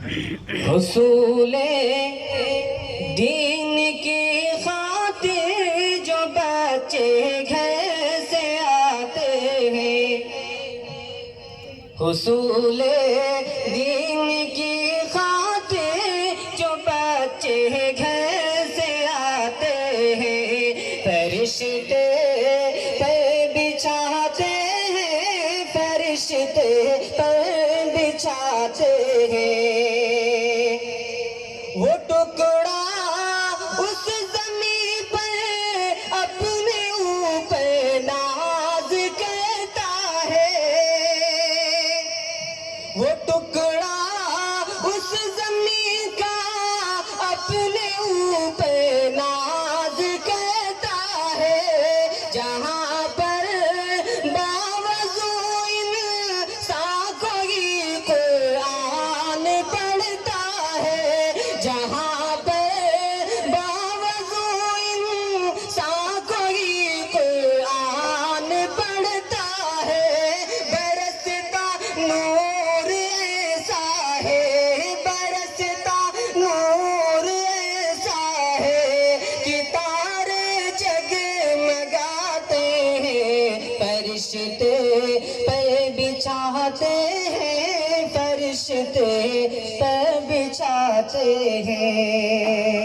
حصول دین کی خاطر جو بچے گھر سے آتے ہیں، حصول دین کی خاطر جو بچے گھر سے آتے ہیں، فرشتے پر بچھاتے ہیں، فرشتے پر بچھاتے ہیں۔ وہ ٹکڑا اس زمین پر اپنے اوپر ناز کرتا ہے، وہ ٹکڑا اس زمین کا اپنے اوپر ناز کرتا ہے، جہاں پر باوضو انسان کوئی قرآن پڑھتا ہے، جہاں پر باوضو انسان کوئی قرآن پڑھتا ہے، برستا نور ایسا ہے، برستا نور ایسا ہے کہ تارے جگمگاتے ہیں، فرشتے پر بچھاتے ہیں، فرشتے پر بچھاتے ہیں۔